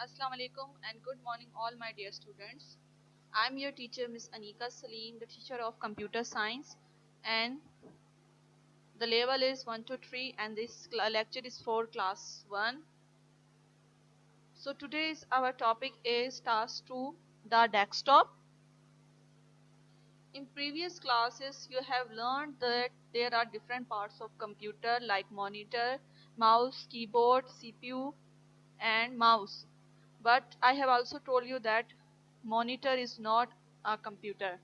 Assalamu alaikum and good morning all my dear students. I am your teacher Miss Anika Salim, the teacher of computer science, and the level is 1 to 3 and this lecture is for class 1. So today's our topic is task 2, the desktop. In previous classes you have learned that there are different parts of computer like monitor, mouse, keyboard, CPU and mouse. But I have also told you that monitor is not a computer.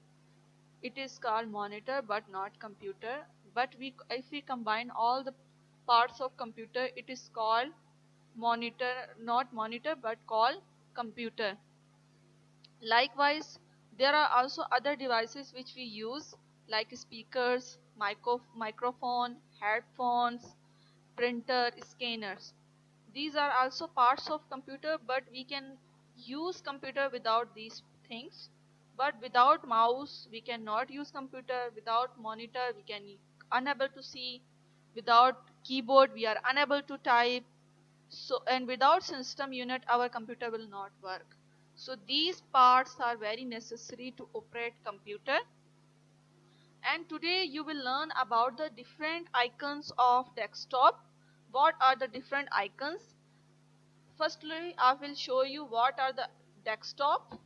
It is called monitor but not computer. But if we combine all the parts of computer, it is called monitor, not monitor but called computer. Likewise, there are also other devices which we use like speakers, microphone, headphones, printer, scanners. These are also parts of computer, but we can use computer without these things. But without mouse we cannot use computer. Without monitor we can unable to see. Without keyboard we are unable to type. So, and without system unit our computer will not work. So these parts are very necessary to operate computer. And today you will learn about the different icons of desktop. What are the different icons? Firstly, I will show you what are the desktop.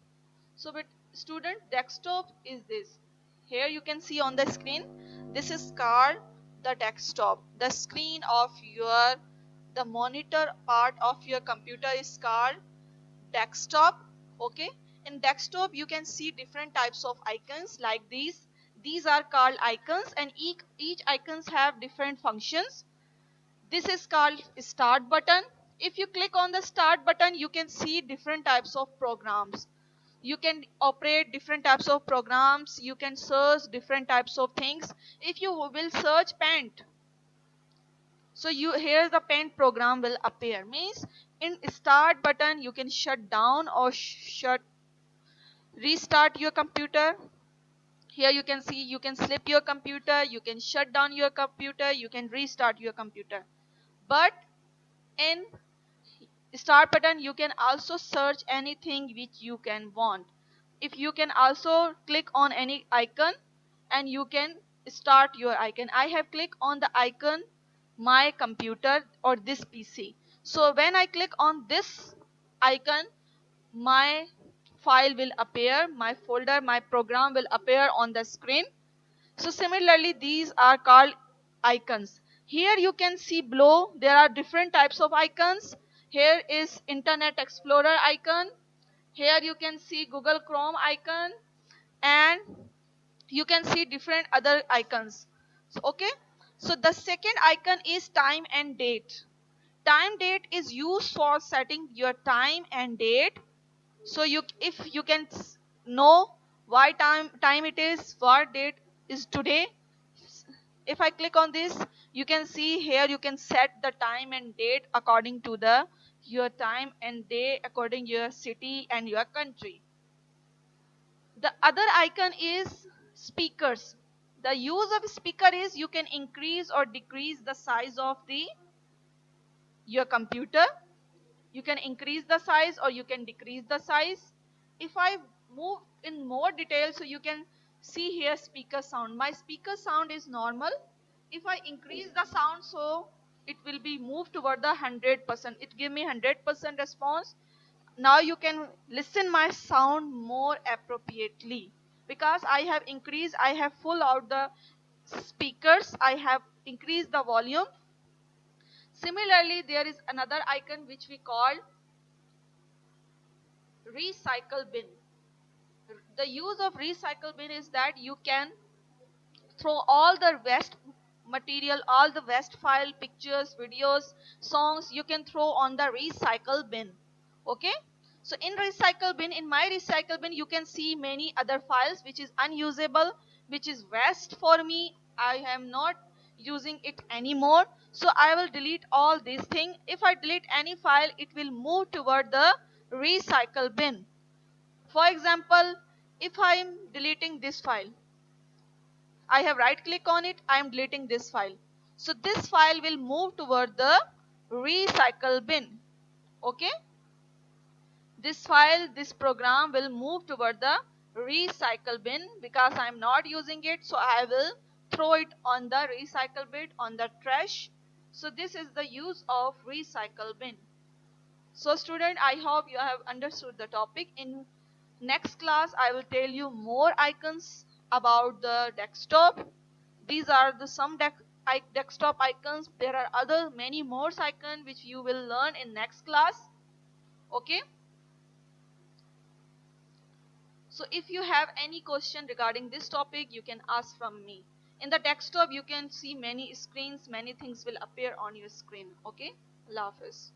So with student, desktop is this. Here you can see on the screen, this is called the desktop. The screen of the monitor part of your computer is called desktop. Okay, in desktop you can see different types of icons like these are called icons, and each icons have different functions. This is called start button. If you click on the start button you can see different types of programs. You can operate different types of programs. You can search different types of things. If you will search paint, so you here the paint program will appear. Means in start button you can shut down or restart your computer. Here you can see you can slip your computer, you can shut down your computer, you can restart your computer. But in start button you can also search anything which you can want. If you can also click on any icon and you can start your icon. I have clicked on the icon my computer or this PC. So when I click on this icon, my file will appear, my folder, my program will appear on the screen. So similarly these are called icons. Here you can see below there are different types of icons. Here is Internet Explorer icon. Here you can see Google Chrome icon, and you can see different other icons. So, okay. So the second icon is time and date. Time date is used for setting your time and date. So if you can know why time it is, what date is today. If I click on this, you can see here you can set the time and date according to the your time and day according your city and your country. The other icon is speakers. The use of speaker is you can increase or decrease the size of the your computer. You can increase the size or you can decrease the size. If I move in more detail, so you can see here speaker sound. My speaker sound is normal. If I increase the sound, so it will be moved toward the 100%. It give me 100% response. Now you can listen my sound more appropriately because I have increased, I have full out the speakers, I have increased the volume. Similarly, there is another icon which we call recycle bin. The use of recycle bin is that you can throw all the waste material, all the waste file, pictures, videos, songs, you can throw on the recycle bin. Okay. So in recycle bin, in my recycle bin, you can see many other files which is unusable, which is waste for me. I am not using it anymore. So I will delete all these things. If I delete any file, it will move toward the recycle bin. For example, if I am deleting this file, I have right click on it, I am deleting this file. So this file will move toward the recycle bin. Okay. this program will move toward the recycle bin because I'm not using it, so I will throw it on the recycle bin, on the trash. So this is the use of recycle bin. So student, I hope you have understood the topic. In next class, I will tell you more icons about the desktop. These are the some desktop icons. There are other many more icons which you will learn in next class. Okay. So if you have any question regarding this topic, you can ask from me. In the desktop, you can see many screens, many things will appear on your screen. Okay. Allah Hafiz.